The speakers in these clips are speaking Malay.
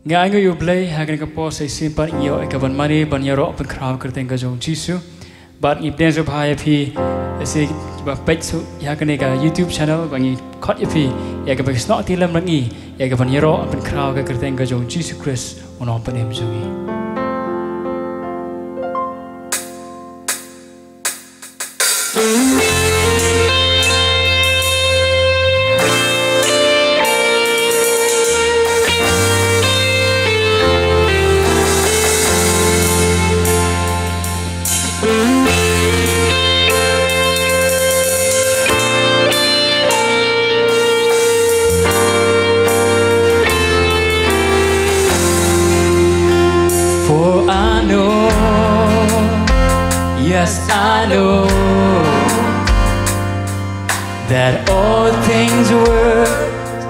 Ngai ngai ublay hagen ka po say simpan iyo e ka ban mani ban yaro ban kraw kerteng ka jong jisu bat ngi plan so bhai phi se ba page so ya ka ka YouTube channel bangi khot ya phi ya ka ba snot ti lam rangi ya ka ban yaro ban kraw ka kerteng ka jong jisu Christ onom pan em jongi. For I know, yes I know, that all things work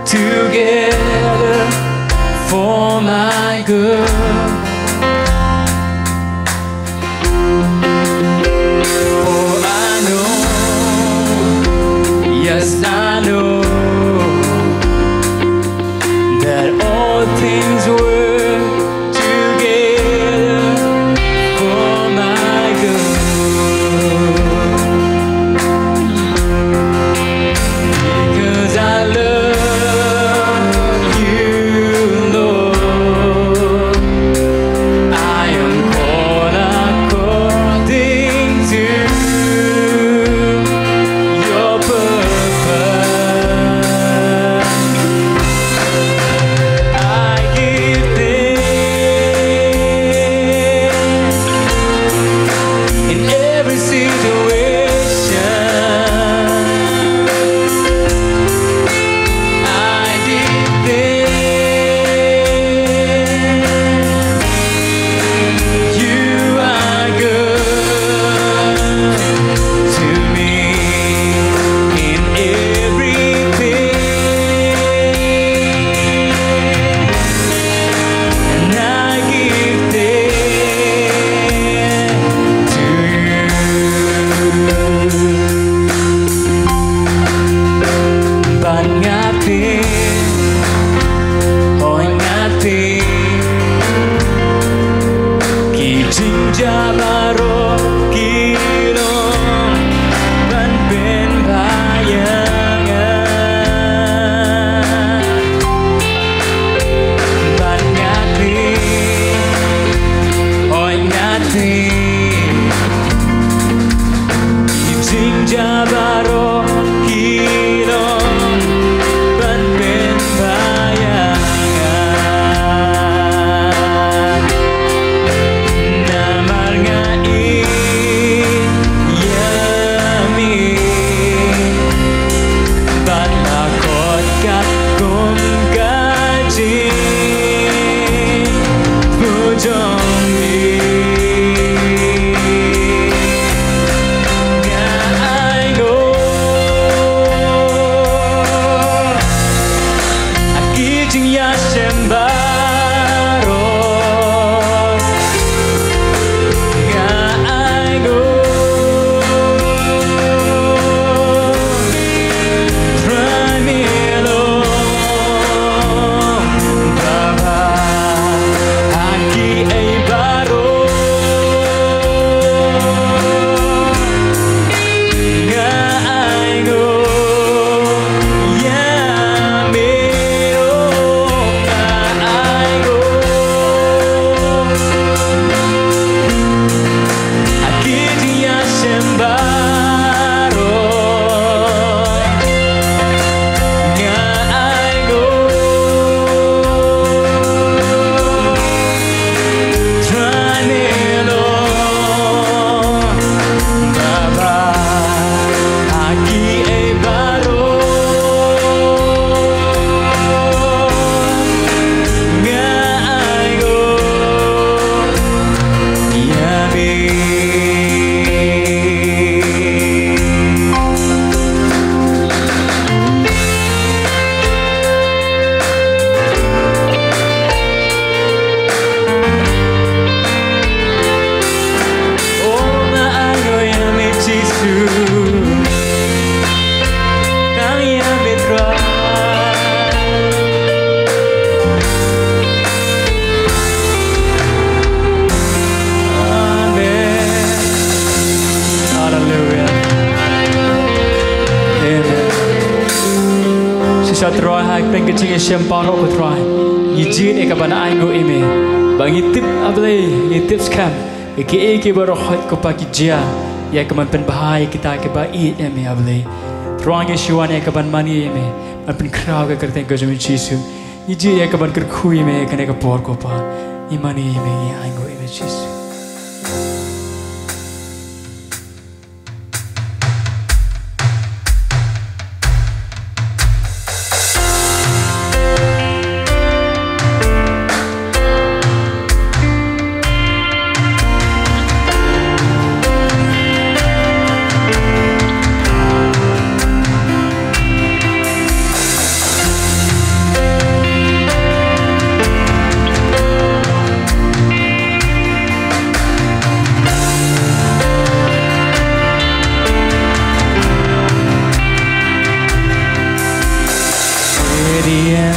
together for my good. For I know, yes I know, that all things work bahag dan kecing siam parok betrai yijin eka bana aingo ime bangi tip ablay tip scam eke baru hot ko pagi jia ya keman pen bahaya kita ke bai eme ablay ruang Yeshua eka ban mani ime man pen krau ke kerten ke jumi Yesu yiji eka ban kerkhui ime eka neka por ko pa imani ime aingo ime Yesu.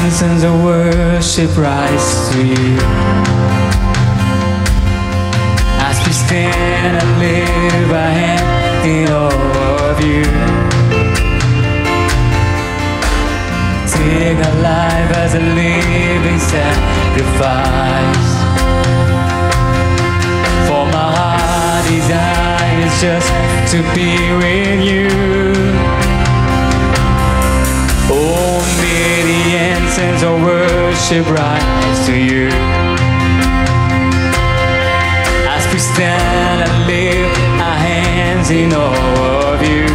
Incense of worship rise to you as we stand and live our hand in awe of you. Take our life as a living sacrifice, for my heart desires just to be with you. Incense of worship rise to you as we stand and lift our hands in awe of you.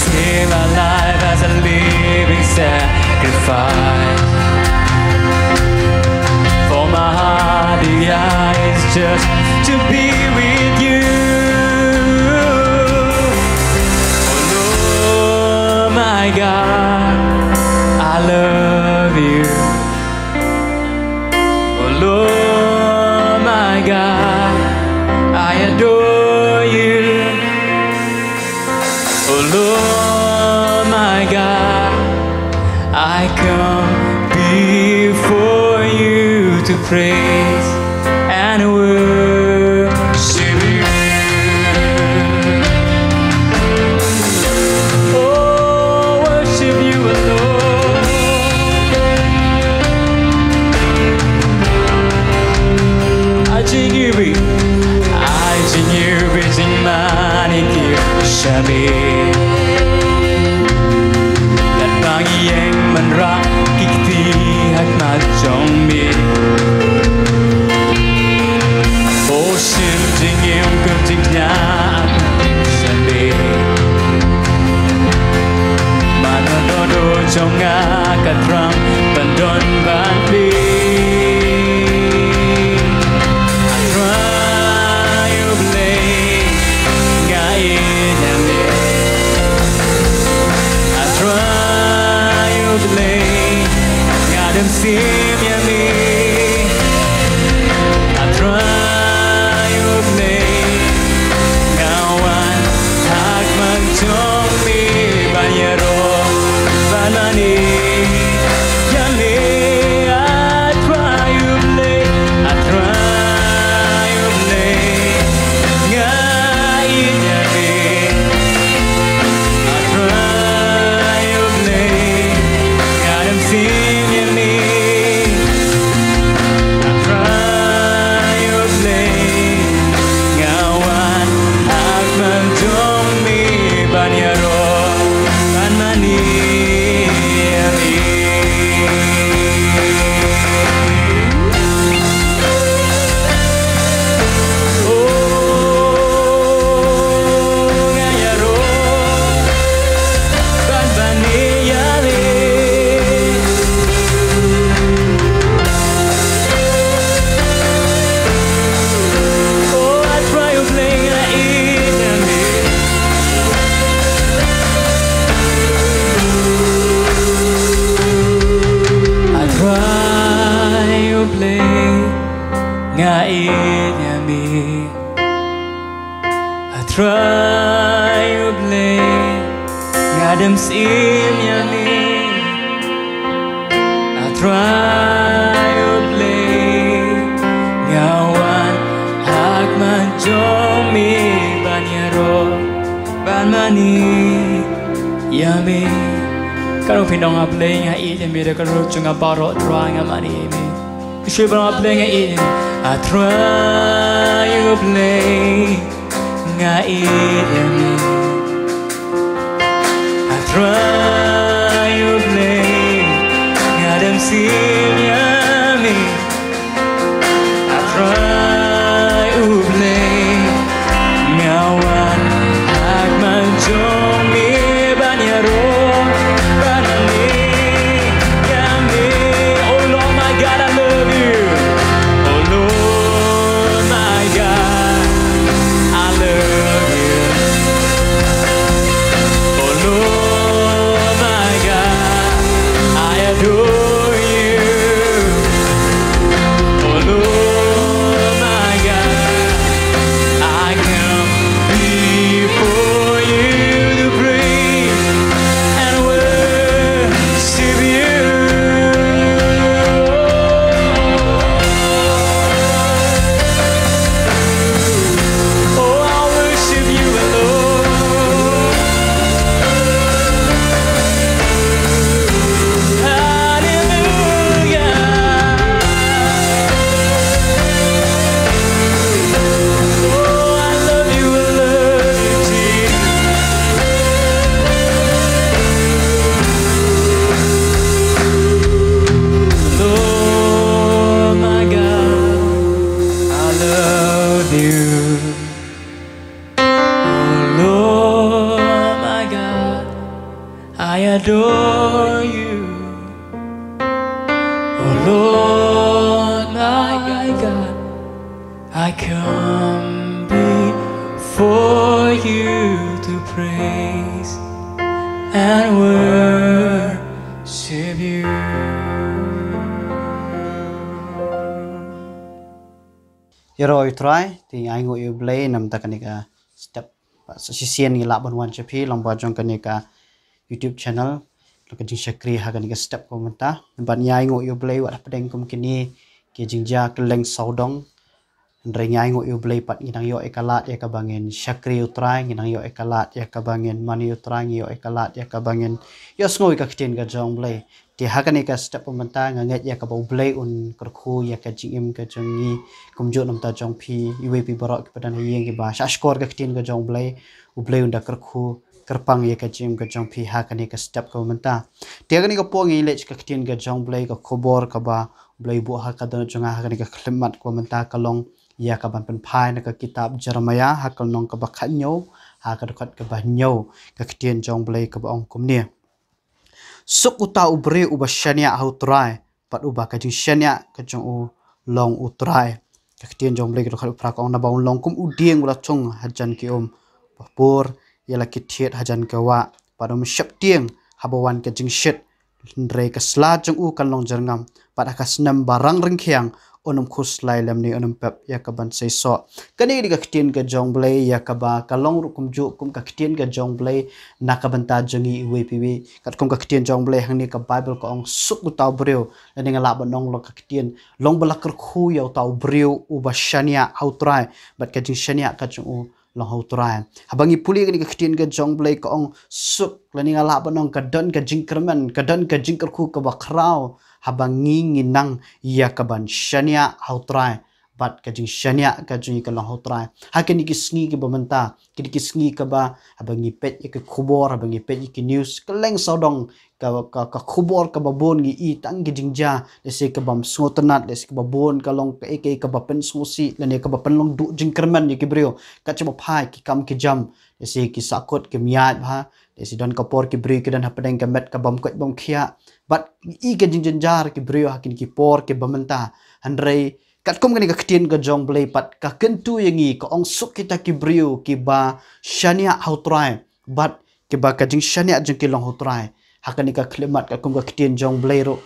Save our life as a living sacrifice, for my heart desires just to be with you. My God, I love you. Oh Lord, my God, I adore you. Oh Lord, my God, I come before you to praise and worship you. Dan bagi yang menerakik tiap macam mi oh sim jing yang kerjanya sendiri mana dodo jonga katram bandon bandi Adam sim yami atrayubne ngawan hak magjomi banyero banani yami atrayubne ngain yami atrayubne Adam sim yami Atrayubne ngadem sim yami atrayubne ngawan hak manjomi banyero banmani yami karo pinong ablay nga itin mi de karo chunga baro try nga mani mi shui bang ablay nga itin I try you play nga itin mi I try you play nga dem sim yami I try you play nga wan hak man jong mi banyaro banani yami oh Lord my God I love you oh Lord my God I love you oh Lord my God I adore you oh Lord my God I come before you to praise and worship you. Oh, I worship you alone. Hallelujah. Oh, I love you, Jesus. Lord, my God, I love you. Oh, Lord, my God, I adore you. Oh, Lord, my God, I come before you to praise and worship you. Yero try ti ai ngo yu play nam ta kanika step sisian ni laban wan chapi long ba jong kanika YouTube channel lo ka jing shakri ha kanika step ko menta ban yai ngo yu play wa pedeng kum kini ke jingja keleng saudong ndre nyai ngo yu play pat nginang yo ekalat ya kabangen shakri utrai nginang yo ekalat ya kabangen mani utrai yo ekalat ya kabangen yo snoi ka ktin ga jong play ti ha kanika step ko menta nganget ya ka bau play un kerku ya ka jingim ka jongi kumjo nam ta jong pi UAP barok kepada yeng ki ba shashkor ka ktin ga jong play u play unda kerku kerpang ya ka jim ka jong pi ha kanika step ko menta ti ha kanika po ngi lech ka ktin ga jong play ka khobor ka ba play bu ha ka don jonga ha kanika khlemat ko menta kalong ya ka ban pen phai na ka kitab Jeremiah ha kal nong ka ba khanyo ha ka dokhat ka ba nyo ka ktin jong play ka ba ong kumnia suk uta ubre uba shania hau trai pat uba ka jing shania ka jong u long utrai ka ktin jong play ka dokhat pra ka ong na ba long kum udieng ula chung hajan ki pur yala kithiet hajan ka wa padom shap tieng habawan ka jing shit ndre ka sla jong u kan long jerngam pat akas nam barang ringkhiang onum khus lai lam ni onum pep ya ka ban sei so kani di ka ktin ka jong play ya ka ba ka long ru kum ju kum ka ktin ka jong play na ka ban ta jongi wpw kat kum ka ktin jong play hang ni ka bible ko ong suk u taw breu la ni ngala ban nong lo ka ktin long balak khu ya taw breu u ba shania outrai bat ka jing shania ka jong u long outrai habangi puli ka ni ka ktin ka jong play ko ong suk la ni ngala ban nong ka don ka jing kerman ka don ka jing khu ka ba krau habangi nginang ya kaban shania hautrai bat ka jing shania ka jing ka long hautrai hakeni ki sngi ki bamanta ki sngi ka ba habangi pet ya ka khubor habangi pet ki news keleng sodong ka khubor ka babon gi i tang gi jingja lese ka bam sngotanat lese ka babon ka long ka ek ka bapen smusi lene ka bapen long du jing kerman ni ki brio ka chaba phai ki kam ki jam lese ki sakot ki miat bha lese don ka por ki bri ki dan hapadeng ka met ka bam kot bam khia but i ke jing jar ki brio hakin ki por ke bamenta handrei kat kum kani ka ktin ka jong play pat ka kentu yangi ka ong suk kita ki brio ki ba shania hautrai but ki ba ka jing shania jing ki long hautrai hakani ka klimat ka kum ka ktin jong play ro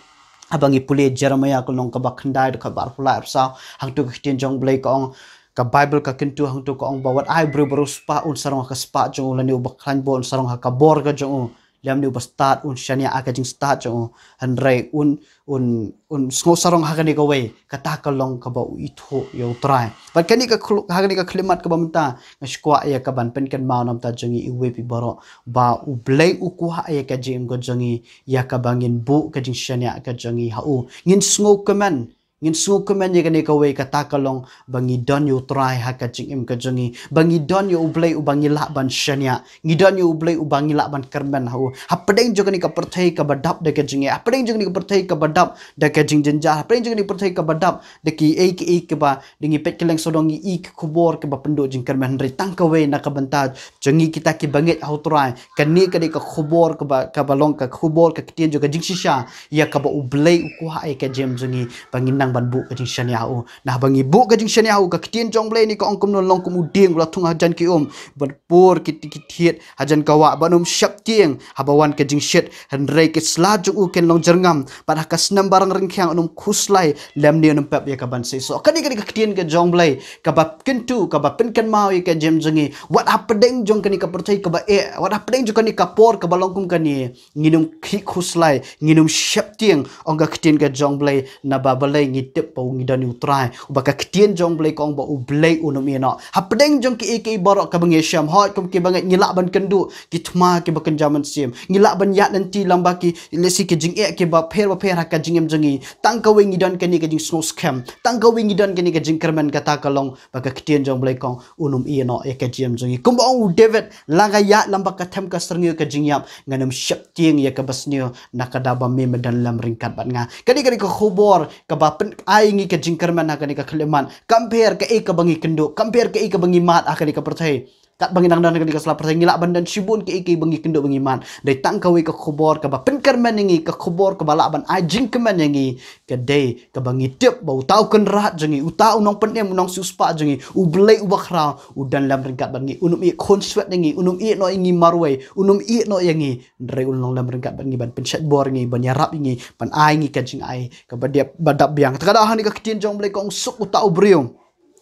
abangi pule Jeremiah ko long ka ba khandai ka bar pula sa hang tu ka ktin jong play ka ong ka Bible ka kentu hang tu ka ong bawat ai bro spa un sarong ka spa jong ulani ubak khan bon sarong ka bor ka jong lem ni start un shania aka jing start jo hanrei un sngo sarong hagani ka way kata ka long ka ba itho yo try but kani ka hagani ka klimat ka ba menta ngskwa ya ka ban pen kan mau nam ta jangi iwe pi baro ba u blai u ku ha ya ka jim go jangi ya ka bangin bu ka jing shania ka jangi ha u ngin sngo kaman ngin sngo kaman ya kani ka way kata ka long bangi don yo try ha ka jing im ka jangi bangi don yo u blai u bangi la ban shania ngi don yo u blai u bangi la ban karman ha u hapdeng jo kani ka perthai ka badap de ka jingi hapdeng jo kani ka perthai ka badap de ka jing jenja hapdeng jo kani perthai ka badap de ki e ke ba dingi pet keleng sodong i khubor ke ba penduk jing karman ri tang ka way na ka banta jangi kita ki banget ha try kani ka khubor ka balong ka khubor ka kitien jo ka jing shisha ya ka ba u blai u ku ha ka jem jangi bangi nang ban bu ka jing shania u nah bangi bu ka jing shania u ka kitien jong blai ni ka ongkom no long kum uding la thung hajan ki ban por kit hajan kawa banum syap tieng habawan ka jing shit hanrei ke slaju u ken long jerngam pada ka snam barang rengkhyang unum khuslai lem ni unum pap ya ka ban se so kani ka kitien ka jong blai ka ba kentu ka ba pen kan mau ka jem jangi wat hapdeng jong kani ka perthai ka ba wat hapdeng jong kani ka por ka balong kum kani nginum khi khuslai nginum syap tieng ong ka kitien ka jong blai na ba balai ngitep pau ngidan utrai ubaka kitien jong blai kong ba u blai unum ina hapdeng jong ki borok ka bangi syam hot kum ki bangai ngilak ban kendu ki thma ki bakan jaman sim ngilak ban yat nanti lamba ki lesi ki jing ki ba pher ka jingem jangi tang ka wingi don kani ka jing snow scam tang ka wingi don kani ka jing kerman kata kalong baka kitien jong blai kong unum ina ya ka jim jangi kum ba u david laga yat lamba ka them ka serngyo ka jing yap nganam syap tieng ya ka basnyo nakada ba me medan lam ringkat bat nga kani ka khobor ka ba pen ai ngi ka jing kerman kani ka kleman compare ka ka bangi kendu compare ka bangi mat akani ka perthai kat bangi nang dan kani ka sala perthai ngilak bandan sibun ka bangi kendu bangi man dai tang kawi ka khobor ka ba pen kerman ngi ka khobor ka balak ban ai jing keman ngi ka dai ka bangi tip bau tau kan rat jangi utau nong penem nong suspa jangi u blai u bakra u dan lam ringkat bangi unum i konswet ngi unum i no ngi marwai unum i no yangi ndre ulong lam ringkat bangi ban pencet bor ngi ban yarap ngi ban ai ngi ka jing ai ka badiap badap biang takada hani ka kitien jong blai kong suk utau brium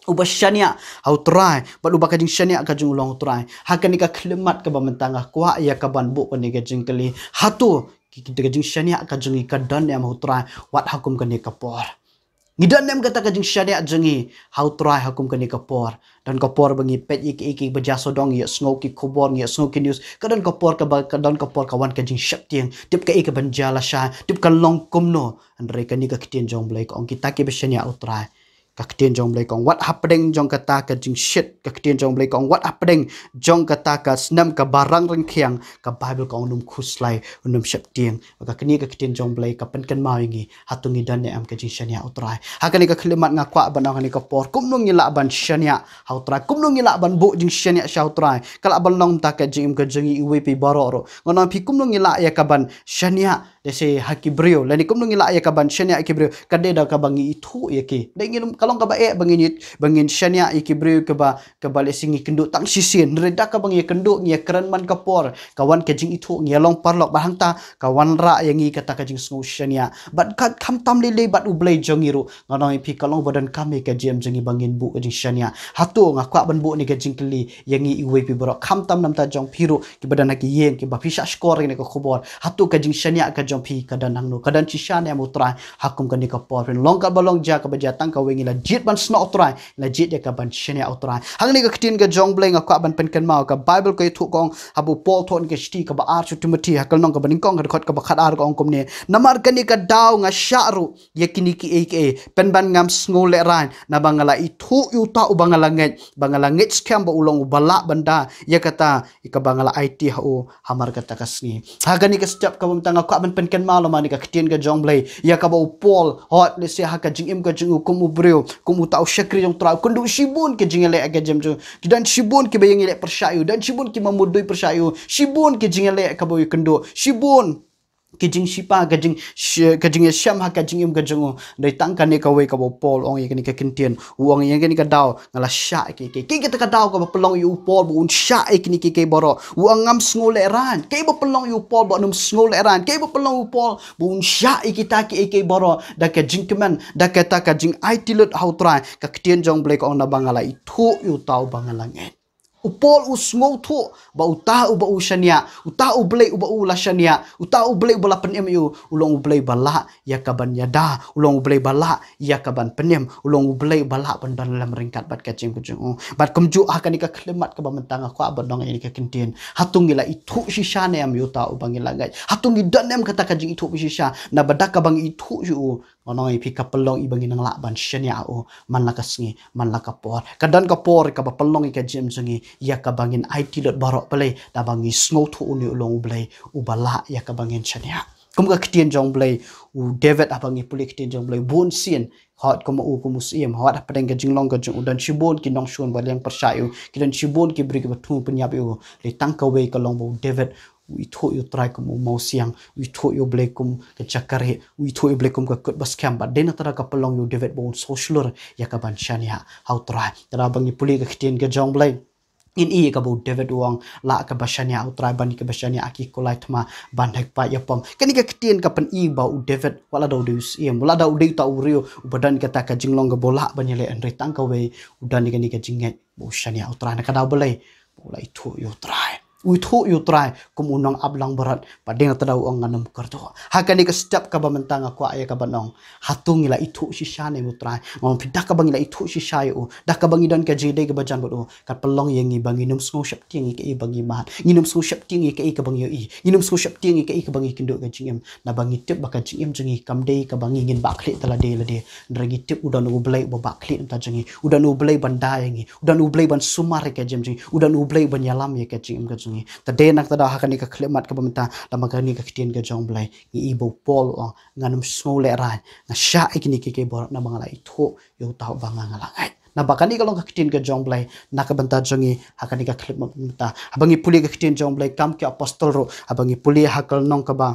uba shania hau try but uba kajing shania kajing ulong try hakani ka klemat ka bamentanga kwa ya ka ban bu kani ka jing kali hatu ki kajing shania kajing ka dan ya hau try wat hakum kani ka por ngidan nem kata kajing shania jangi hau try hakum kani ka por dan ka por bangi pet iki bajaso dong ya snow ki khobor ya snow ki news kadan ka por ka kadan ka por kawan kajing syap tieng tip ka ka banjala sha tip ka long kumno andre kani ka kitien jong blai ko ong kita ki shania utrai ka kitien jong blai kong wat hapdeng jong kata ka jing shit ka kitien jong blai kong wat hapdeng jong kata ka snam ka barang rengkhyang ka bible kong num khuslai unum syap tieng ka kini ka kitien jong blai ka pen kan mau ngi hatungi dan am ka jing shania utrai hakani ka klimat ngakwa banang ni ka por kum nung ngila ban shania hautrai kum nung ngila ban bu jing shania shautrai kala ban long ta ka jing ka jingi iwe pi baroro ngono pi kum nung ngila ya ka ban shania dese hakibrio lani kum nung ngila ya ka ban shania hakibrio kadeda ka bangi itu ya ki dai ngilum kalong ka ba bangin shania ikibrio ka ba lesingi kendu tang sisin reda ka bangi kendu ngia keren man ka por kawan ka jing itu ngia long parlok bahangta kawan ra yangi kata ka jing sngu shania bat ka kham tam le bat ublai jongiru ngono pi kalong badan kami ka jem jengi bangin bu ka jing shania hatu ngakwa ban bu ni ka jing kli yangi iwe pi borok kham tam nam ta jong piru ki badan ki yeng ki ba pisha skor ni ka khobor hatu ka jing shania ka jong pi ka dan hangno kadan chishan ya mutra hakum ka ni ka por long ka balong ja ka baja tang ka wengi la jit ban sno utrai la jit ya ka ban shania utrai hang ni ka kitin ka jong bleng ka ban pen kan mau ka bible ko thu kong habu paul thon ke sti ka ba ar chu timothy hakal nong ka baning kong ka khot ka ba khat ar kong kom ne namar ka ni ka daw nga sharu yakini ki pen ban ngam sngo le ran na bangala i thu yu ta u bangala nget scam ba ulong bala banda ya kata ka bangala it ha u hamar kata kasni hagani ka step ka bam tanga ka ban pen kan mau la mani ka kitin ka jong blay ya ka ba paul hot le se ha ka jing im ka jing kum ubreu kum utau syakri jong tra kundu shibun ke jingale aga jam jo dan shibun ke bayang ile persyayu dan shibun ke mamudui persyayu shibun ke jingale ka boy kundu shibun kejing sipa kejing syam ha kejing im kejing dai tangkan ni ka we ka bo pol ong ye ka kentien uang ye ka daw ngala sya ke kita ka daw ka pelong yu pol bu un sya ke boro uang ngam sngle ran ke bo pelong yu pol bo num sngle ran ke bo pelong yu pol bu un sya kita ke boro da kejing keman da ka ta kejing it lut hau trai ka ketien jong blek ong na bangala itu yu tau bangalanget upol usngou thu ba uta uba ushania uta ublei uba ulashania uta ublei bala penem yu ulong ublei bala ya kaban yada ulong ublei bala ya kaban penem ulong ublei bala bandan lam ringkat bat kacing kujung bat kumju akan ika klemat ka bamentang aku abadong ini ka kintin hatungila itu shisane am yu ta ubangila gai hatungi danem kata kajing itu shisha na badak ka bang itu yu onong ipi kapelong ibangi nang lakban shania o man lakasngi man lakapor kadan kapor ka bapelong ika jem jengi ya kabangin IT dot barok pelai da bangi snow tu uni ulong blai ubala ya kabangin chania kum ka kitien jong blai u David abangi puli kitien jong blai bon sien hot kuma u kumusiem hot apeng ka jinglong ka jong udan shibon ki nong shun balyang pershayu kidan shibon ki brig batu penyap yu le tangkawe ka long bo David we thought you try kum mau siang we thought you blai kum ka chakare we thought you blai kum ka kut bas kam ba den tara ka pelong you David bon social ya ka ban chania how try tara bangi puli ka kitien ka jong blai in i ka bu David wang la ka basania utrai bani ka basania aki kolai thma bandhak pa yapam kani ka kitien ka pan i ba u David wala do deus em wala da u de ta urio badan ka ta ka jinglong ga bola bani le andre tang ka we udan ni ka jingai bu shania utrai na ka da bolai bolai thu yo trai uithu yu try kum unang ablang berat padeng tadau ang nganam kerto hakani ka step ka bamentang aku aya ka banong hatungila itu sisane mu try ngom pidak ka bangila itu sisai u dak ka bangi dan ka jide ka bajan bodo ka pelong yengi bangi num sno shap tingi ka i bangi mat nginum sno shap tingi ka i ka bangi i nginum sno shap tingi ka i ka bangi kindo ka jingem na bangi tip baka jingem jengi kamde ka bangi ngin bakli tala de lade ndragi tip udan u blai bo bakli ta jengi udan u blai bandai yengi udan u blai ban sumar ka jem jengi udan u blai ban yalam ye ka jingem ka tade nak tada hakani ka klemat ka bamenta lamagani ka kitien ka jong blai ni ibo pol ong nganum smole rai na sha ikini ke bor na mangala itho yo tau banga ngalangai na bakani kalong ka kitien ka jong blai na ka banta jongi hakani ka klemat bamenta abangi puli ka kitien jong blai kam ki apostol ro abangi puli hakal nong ka ba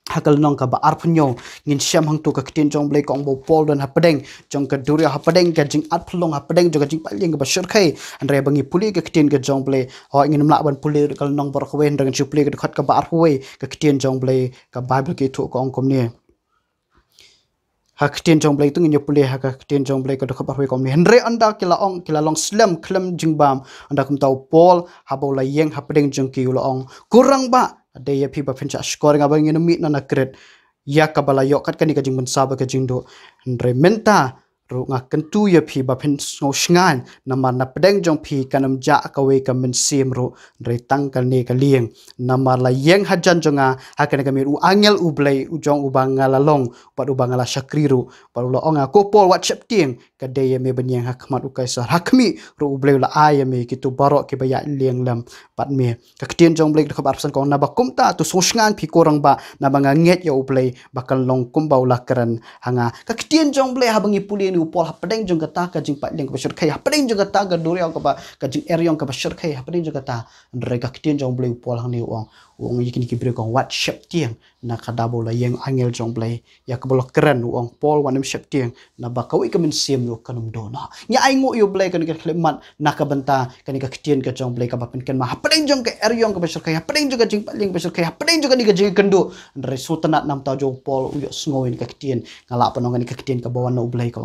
hakal nong ka ba arpunyo ngin syam hang tu ka kitien jong blai kong bo pol dan hapadeng jong ka duria hapadeng ka jing at phlong hapadeng jong ka jing paling ka ba syurkai andre bangi puli ka kitien ka jong blai ho ngin mla ban puli kal nong bor kwen dengan chupli ka khat ka ba arhuwe ka kitien jong blai ka bible ki thu ko ong kom ni ha kitien jong blai tu ngin puli ha ka kitien jong blai ka ka ba arhuwe kom ni andre anda kila long slam klam jingbam anda kum tau pol habola yeng hapadeng jong ki ulo ong kurang ba ada ya pi ba pincha scoring abang ngin mit na nakret ya kabala yok kat kani ka jing ban saba ka jing do andre menta ru nga kentu ya pi ba pin ngo shngan namar na pedeng jong pi kanam ja ka we ka men sim ru re tang ka ne ka lieng namar la yeng hajan jonga hakane ka mir u angel u blai u jong u bangala long pad u bangala shakriru pad u la onga ko pol whatsapp ting ka de ya me benyang hakmat u kaisar hakmi ru u blai la ay me kitu barok ke baya lieng lam pad me ka kitien jong blai ka barsan ko na ba kumta tu so shngan pi korang ba na banga nget ya u blai bakal long kum ba ula kran hanga ka kitien jong blai habangi puli upol hapadeng jong kata ka jing patling ka syur khai hapadeng jong kata ga duriang ka ba ka jing eryong ka ba syur khai hapadeng jong kata ndre ka kitien jong blai upol hang ni wong yikini ki bre kong wat shep tieng na kadabo la yeng angel jong blai ya ka bolok keren wong pol wanem shep tieng na ba kawi ka min sim lo kanum do na nya ai ngo yo blai ka ni ka klemat na ka banta ka ni ka kitien ka jong blai ka ba pin ken ma hapadeng jong ka eryong ka ba syur khai hapadeng jong ka jing patling ba syur khai hapadeng jong ka ni ka jing kendo ndre sultanat nam ta jong pol uyo sngoin ka kitien ngala panong ni ka kitien ka bawan no blai ka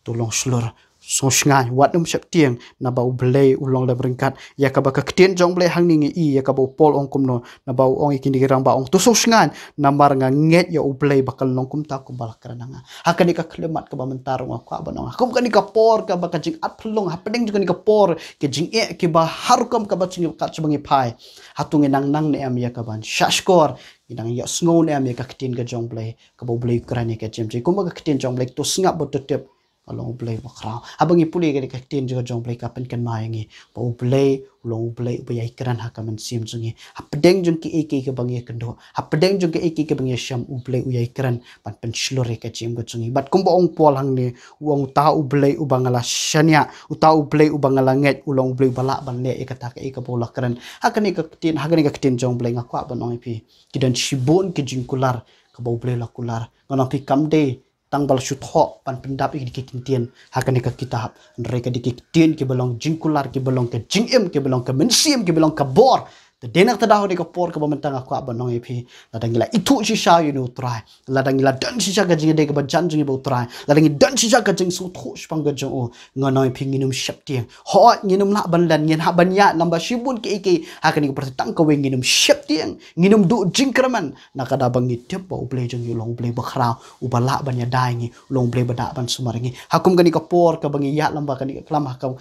tolong slur so shngai wat num shep tieng na ba blai ulong le bringkat ya ka ba ka kitien jong blai hang ningi i ya ka ba pol ong kum no na ba ong ikini girang ba ong to so shngan na mar nga nget ya blai bakal nong kum ta ku bal karananga hakani ka klemat ka ba mentar nga ka ba nong kum kani ka por ka ba ka jing at phlong hapedeng jing ka por ke jing e ke ba harukam ka ba jing ka chbangi phai hatung nang nang ne am ya ka ban shashkor inang ya sngon am ya ka kitien ka jong blai ka ba blai krani ka jem kum ka kitien jong blai to sngap bo tetep long blai bakra abangi puli ka kitien juga jong blai kapen kan mayangi bo blai long blai bayai kran hakaman sim jungi hapedeng jong ki eke ka bangi kendo hapedeng jong ki eke ka bangi syam u blai uyai kran pan pen slore ka jim ka jungi bat kumbo ong pol hang ni wong ta u blai u bangala shania u ta u blai u bangala nget u long blai bala ban le e kata ka e ka bola kran hakani ka kitien jong blai ngakwa banong pi kidan shibon ki jingkular ka bo blai la kular ngana pi kamde tang bal shoot ho pan pendap ik dikitien hakani ka kitab mereka dikitien ke belong jingkular ke belong ke jingem ke belong ke mensim ke belong ke bor Denak tadah ni kapor ka bamantang aku abanong ipi ladang gila itu shisha you know try ladang gila dan shisha ka jing de ka bajan jing bo try ladang dan shisha ka jing su thu spang ka jong o nganoi pi nginum shap tiang ho nginum la ban lan ngin ha ban ya lamba shibun ke hakani ka pertang ka we nginum shap tiang nginum du jing kraman nakada bangi tep bo ble jong you long ble ba khrau u bala ban ya dai ngi long ble ba da ban sumar ngi hakum kani kapor ka bangi ya lamba kani klam hakam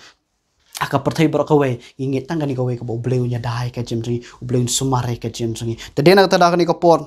aka pertai berkawe ingit tangga ni kawe kabo bleu nya dai ka jemri bleu sumare ka jemri tadena tada ni kapor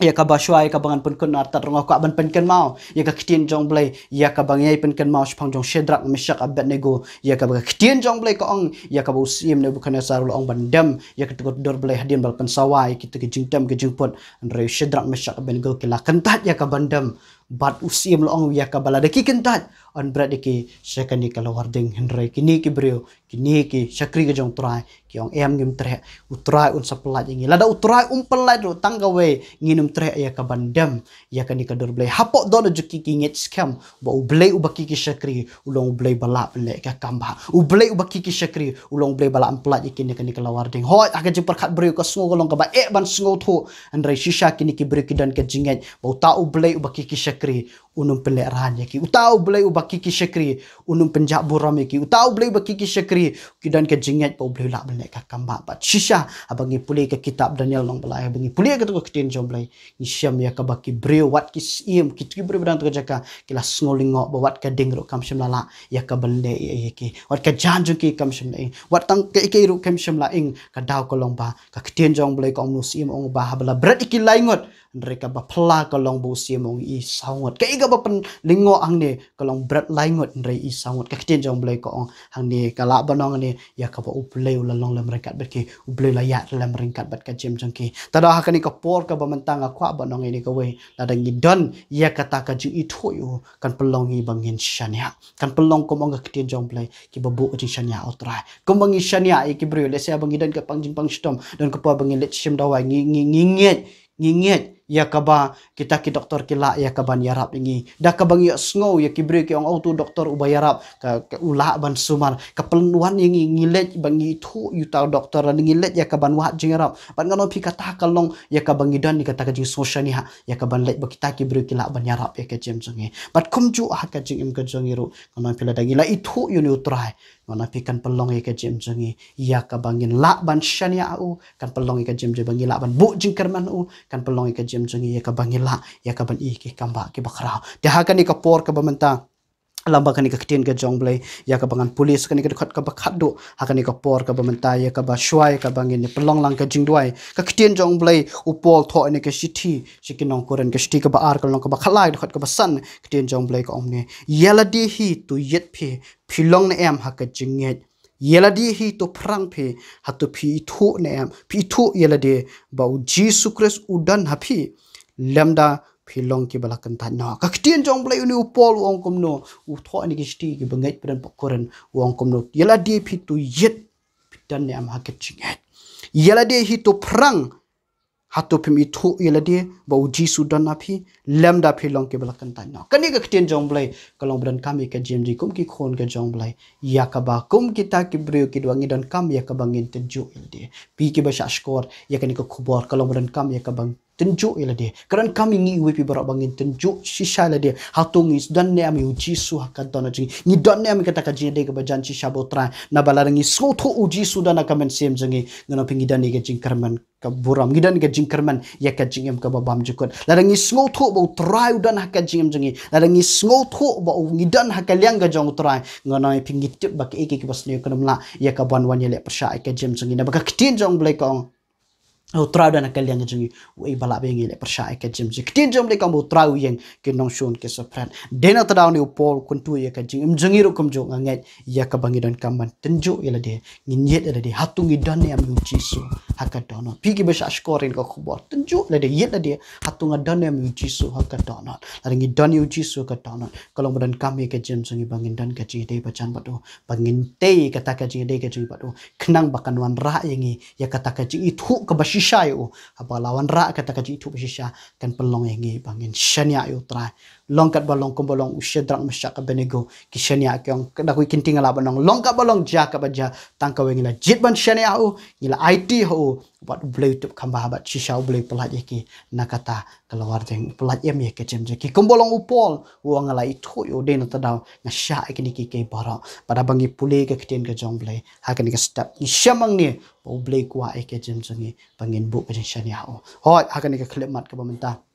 ya ka baswai ka bangan pen kun arta ronga ka ban pen ken mau ya ka ktien jong blai ya ka bangai pen ken mau spang jong shedrak misyak abet nego ya ka ba ktien jong blai ka ong ya ka usim ne bukan sarul ong bandam ya ka tukut dor blai hadin bal pen sawai kita ke jingtam ke jingpot andre shedrak misyak abet nego kila kentat ya ka bandam bat usim lo ong ya ka balada ki kentat on brad ki sekani kala warding henry kini ki brio kini ki sakri ke jong trai ki ong em ngim tre utrai un saplat ingi lada utrai pelat ro tanggawe nginum tre ya ka bandam ya kani ka dor blai hapok don juki ki nget scam ba u blai u baki ki sakri ulong blai bala ple ka kamba u blai u baki ki sakri ulong blai bala pelat ikini kani kala warding hoi aga je perkat brio ka sngo golong ka ba ban sngo tho andrai shisha kini ki brio ki dan ka jinget ba ta u blai u baki ki sakri unum pelek rahan ki utau blai u baki ki sakri unum penjak buram ki utau blai baki ki sakri ki dan ka jinget ba blai la blai ka kamba ba shisha abangi puli ka kitab Daniel nong balai abangi puli ka tu ketin jom blai ni syam ya ka baki brio wat ki sim ki tu brio dan tu jaka kila sngolingo ba wat ka dingro kam syam la ya ka bende ki wat ka janju ki kam syam la wat tang ke ke ru kam syam la ing ka daw ko long ba ka ketin jong blai ka ong sim ong ba habla berat ki laingot mereka ba pela kalong bu sim ong i sangot ke iga ba pen lingo ang ne kalong berat laingot ndrei i sangot ka ketin jong blai ko ong hang ne kala banong ne ya ka ba upleu la long la mereka berki upleu la ya la mereka bat ka jem jangki tada hakani ka por ka ba mentang akwa banong ini ka we la dang i don ya kata ka ju i thoyu kan pelong i bangin shania kan pelong ko mong ka ketin jong blai ki ba bu ka jing shania outrai ko bangi shania i ki brio le se bangi dan ka pangjing pangstom dan ka pa bangi le sim dawai nginget ya kaba kita ki doktor kila ya kaban yarap ingi da kabang ya sngo ya kibri ki ong auto doktor ubayarap ka ula ban sumar ka peluan yang ngilet bangi thu yuta doktor dan ngilet ya kaban wa jingarap ban ngano pi kata kalong ya kabang idan ni kata ka jing sosial ni ha ya kaban let ba kita kibri kila ban yarap ya ka jem jongi bat kumju ha ka jing im ka jongi ru ngano pi la dagila itu you know try ngano pi kan pelong ya ka jem jongi ya kabangin la ban shania u kan pelong ya ka jem bangi la ban bu jingkerman u kan pelong ya ka jengi ya ka bangila ya ka ban ki kamba ki bakrao de ha kan ka por ka bamenta lamba kan ka ketin ka jong blai ya ka bangan polis kan ka dekat ka bakhat do ha kan ka por ka bamenta ya ka ba shwai ka bangin ni pelong lang ka jingdwai ka ketin jong blai upol tho ne ka sithi sikinong koren ka sithi ka ba ar ka long ka ba khalai dekat ka basan ketin jong blai ka omne yala di hi tu yet phi philong ne em ha ka jinget yela di hi to prang phe hatu phi thu ne am phi thu yela de ba Jesus Christ udan hapi lamda phi long ki balakan ta na ka ktien jong blai uni upol ong kom no u tho ni ki sti ki bangai pren pokoren ong kom no yela di phi tu yet dan ne am ha ka chinget yela de hi to prang hatu phi thu yela de ba Jesus udan hapi lamda phi long ki balakan ta na kani ka ktien jong blai kalong bran kami ka jmg kum ki khon ka jong blai ya ka ba kum kita ki brio ki dwangi dan kam ya ka bangin tenju ilde pi ki ba skor ya kani ka khubor kalong bran kam ya ka bang tenju ilde karan kami ngi wi pi bara bangin tenju shisha ilde hatung is dan ne ami jisu hakat don ji ni don ne ami kata ka jinde ka bajan shisha botra na balarangi so tho uji sudan ka men sem jangi ngano pingi dan ni ka jingkarman ka buram gidan ka jingkarman ya ka jingem ka babam jukot larangi so tho bo trai dan haka jingem jangi larangi so tho bo ngidan haka liang ka jong trai ngano pingi tip ba ke ki basne ka namla ya ka ban wan yele persha ka jem jangi na ba ka kitin jong blai ka utrau dan akal yang jengi wei balak bengi le persai ka jim ji kitin jom le kam utrau yang ke nong shon ke sopran dena tadaw ni upol kuntu ya ka jing jengi ro kum jo nganget ya ka bangi dan kaman tenju ila de nginyet ila de hatungi dan ne am jisu haka dono pigi besa skorin ka khubor tenju ila de yet ila de hatunga dan ne am jisu haka dono laringi dan yu jisu ka dono kalau badan kami ka jim jengi bangin dan ka ji de bacan bado bangin te kata ka ji de ka ji bado kenang bakan wan ra yangi ya kata ka ji itu ka shisha yo apa lawan ra kata kaji itu shisha kan pelong yang ngi bangin shania yo try long kat balong kombolong usyedrak masyak ka benego ki shania kyong kada ku kinting ala banong long kat balong ja ka baja tangka wengila jit ban shania u ngila IT ho buat blue YouTube kambah habat shisha blue pelat ki nakata keluar jeng pelat em ye ke jem ki kombolong upol uang ala itu yo den tadaw ngasya ikini ki bara pada bangi pule ke ketien ke jong blue hakan ke step isyamang ni bau blue kwa ke jem jengi bangin bu ke shania o hoi hakan ke klemat ke pemerintah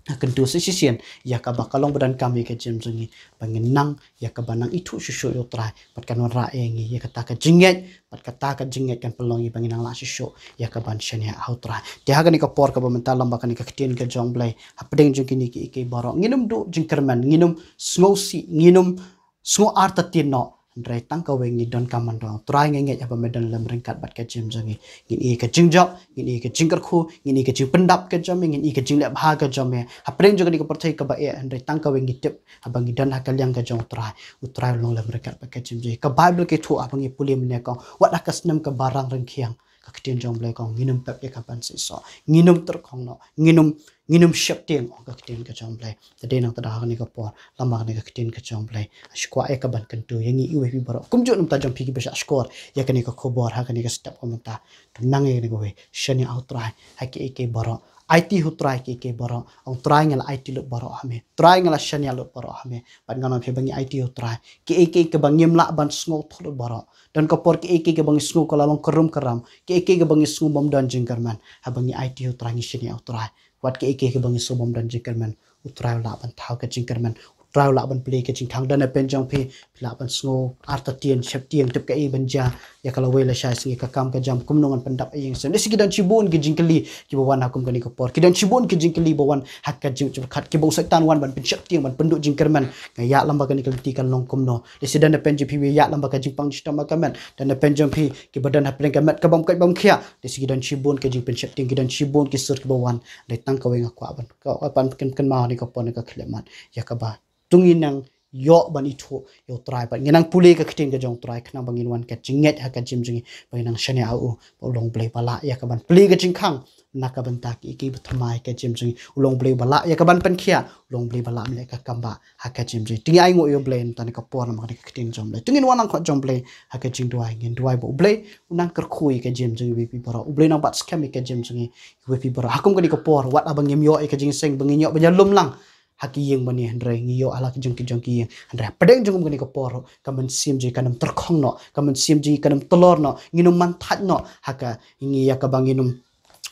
akan tu sisien ya ka bakalong badan kami ke jem jengi bangin nang ya ka banang itu susu yo try pat kan ra engi ya kata ka jinget pat kata ka jinget kan pelongi bangin nang la susu ya ka ban shania au try dia hakan ka por ka pemerintah lamba kan ka ketien ke jong blai hapdeng jeng kini ki barok nginum do jingkerman nginum sngosi nginum sngo arta tino Andrai tangka wengi don kamandong try ngenget apa medan lem ringkat bat ke jem jengi ngin ke jingjok ngin ke jingkerku ngin ke jing pendap ke jom ngin ke jing lep ha ke jom hapdeng juga ni ke percaya ke bae andrai tangka wengi tip abangi dan hakal yang ke jong try long lem ringkat bat ke jem jengi ke bible ke tu abangi puli meneko wat akas nem ke barang rengkiang ka ketien jong blai kong nginum pep ye kapan siso nginum terkong no nginum syap tiang ka ketien ka jong blai tade nang tada ni ka por lama ni ka ketien ka jong blai ashkwa e ka ban kentu yang i we bi baro kumjo num ta jong pigi besha skor ya ka ni ka khobor ha ka ni ka step komenta tunang e ni go we shani outrai ha ke baro IT hu try ke baro ong try ngala IT lu baro hame try ngala shania lu baro hame ban ngana phe bangi IT hu try ke bangim la ban sngo thulu baro dan kapor ke bangi sngo kala long kerum keram ke bangi sngo bom dan jingkerman ha bangi IT hu try ngi shania hu try wat ke bangi sngo bom dan jingkerman hu try la ban thau ke jingkerman try la ban play ke jing thang dan pen jong phe la ban sngo arta tien chep tien tep ke banja ya kalau wela shay singi ka kam ka jam kumnongan pendap ayeng sen desi kidan cibon ke jingkeli ki bawan hakum kani ka por kidan cibon ke jingkeli bawan hakka jing khat ke bau setan wan ban penchep tiang ban penduk jingkerman ya lamba kani kelti kan long kumno desi dan pen jp ya lamba ka jingpang sistem kamen dan pen jong phi ki badan hapren ka mat ka bam khia desi kidan cibon ke jing penchep tiang kidan cibon ki sur ke bawan le tang ka wenga kwa ban ka pan kan ma ni ka pon ka khleman ya ka ba tungin nang yo ban itu yo try ban nginang puli ka ketien ka jong try khna bangin wan ka jinget ha ka jim jingi bangin nang shania au ulong blai bala ya ka ban pli ka jingkhang naka ban tak iki bthamai ka jim jingi ulong blai bala ya ka ban pen khia ulong blai bala mle ka kamba ha ka jim jingi tingi ai ngo yo blai tan ka por ma ka ketien jom blai tungin wan ang kho jom blai ha ka jing duai ngin duai bo blai unang ker khui ka jim jingi wi pi bora blai nang bat scam ka jim jingi wi pi bora hakum ka ni ka por wat abang yem yo ka jing seng bangin yo ba lum lang haki yang mani handrai ngiyo ala ki jongki yang handrai padeng jongum gani ko por kamen sim ji kanam terkhong no kamen sim ji kanam telor no nginum mantat no haka ingi ya ka banginum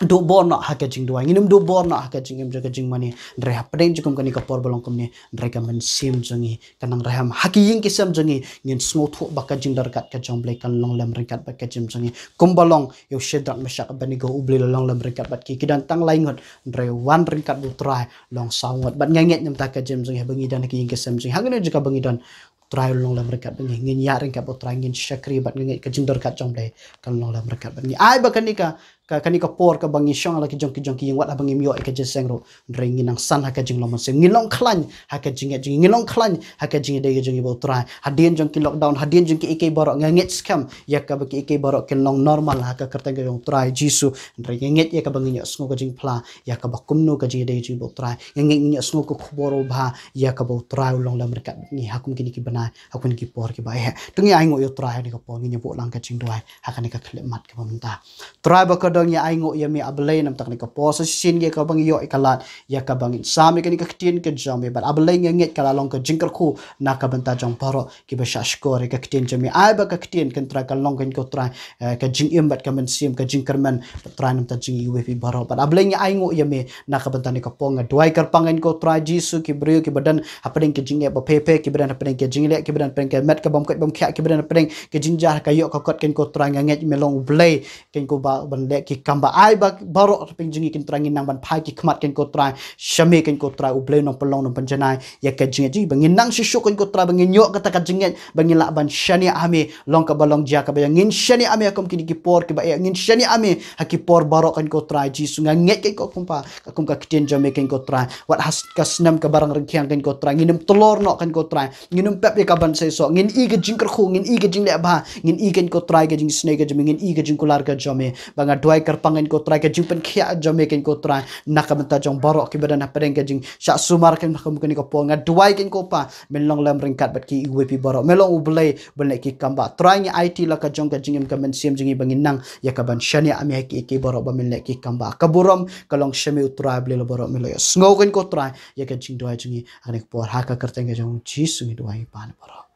do bor no haka jing duai nginum do bor no haka jing em jaga jing mani ndrai padeng jongum gani ko por bolong kumni ndrai kamen sim jongi kanang raham haki ying ki sam jongi ngin smo thu baka jing darkat ka jong blai kan long lam ringkat baka jim jongi kumbalong yo shedrak masyak bani go ubli long lam ringkat bat ki kidan tang laingot ndrai wan ringkat bu try long sawat bat nganget nyam ta ka jim jongi bangi dan ki ying ki sam jongi hangene juga bangi dan try long lam ringkat bangi ngin ya ringkat bu try ngin syakri bat nganget ka jing darkat jong blai kan long lam ringkat bangi ai baka ni ka kani ka por ka bangi syong ala ki jong ki wat abangi myo ka jeseng ro ndring nang san ha ka jing lomon se ngilong khlan ha ka jing ngilong khlan ha ka jing de ga jing bo try hadien jong ki lockdown hadien jong ki ek borok nganget scam ya ka ba ki ek borok ken long normal ha ka kerta ga jong try jisu ndring nget ya ka bangi nyo sngo ka jing pla ya ka ba kumno ka jing de jing bo try nget nyo sngo ko khboro ba ya ka bo try long lam rekat ni hakum kini ki bana hakun ki por ki ba he tungi ai ngo yo try ni ka por ngi bo lang ka jing duai ha ka ni ka khlemat ka pamenta try ba ka dong ya aingo ya mi ablay nam tak ni ka posa sin ge ka bang yo ikalat ya ka bangin sami ka ni ka ktin ka jami but ablay nget kala long ka jingkar khu na ka banta jong paro ki ba shashkor ka ktin jami ai ba ka ktin kan tra ka long kan ko tra ka jing im bat ka men sim ka jingkar man tra nam ta jing uwe baro but ablay nya aingo ya mi na ka banta ni ka ponga duai kar pangan ko tra jisu ki brio ki badan hapeng ki jing ba pepe ki badan hapeng ki jing le ki badan pen ka met ka bom khya ki badan hapeng ki jinjar ka yo ka kot kan ko tra nget melong blay kan ko ba ban le ki kamba ai ba baro ping jingi kin trangin nang ban phai ki khmat ken ko tra shame ken ko tra uble no pelong no panjanai ya ka jingi ji bangin nang shishu ken ko tra bangin yo kata ka jingi bangin la ban shani ame long ka balong ja ka ba ngin shani ame akom kini ki por ki ba ngin shani ame haki por baro ken ko tra ji sunga nget ken ko kumpa akum ka kiten jame ken ko tra wat has kasnam ka barang rengkiang ken ko tra nginum telor no ken ko tra nginum pep ka ban se so ngin i ka jing ker khu ngin i ka jing le ba ngin i ken ko tra ka jing snake ka jing ngin i ka jing kular ka jame banga duai kerpangan ko try ka jing pen khia jom ken ko try nak benta jong borok ki badan padeng ka jing syak sumar ken makam ken ko po nga duai ken ko pa melong lam ringkat bat ki iwe pi borok melong ublei belek ki kamba try nya IT la ka jong ka jing em ka men sim jing bangin nang ya ka ban shani ami ki borok ba melek ki kamba kaburom kalong shemi utrai ble lo borok melo ya sngo ken ko try ya ka jing duai jing ani ko por ha ka kerteng ka jong jisu ni duai pan borok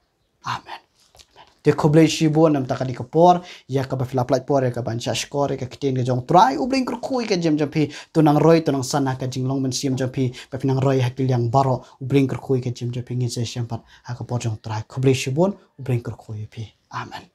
amen te khoblei shibo nam takani kapor ya ka baflaplat por ya ka bancha skore ka kiten ga jong try ubling krukhui ka jem jampi tunang roi tunang sana ka jinglong men siam jampi bafnang roi hakil yang baro ubling krukhui ka jem jampi ngi se syampat ha ka por jong try khoblei shibon ubling krukhui pi amen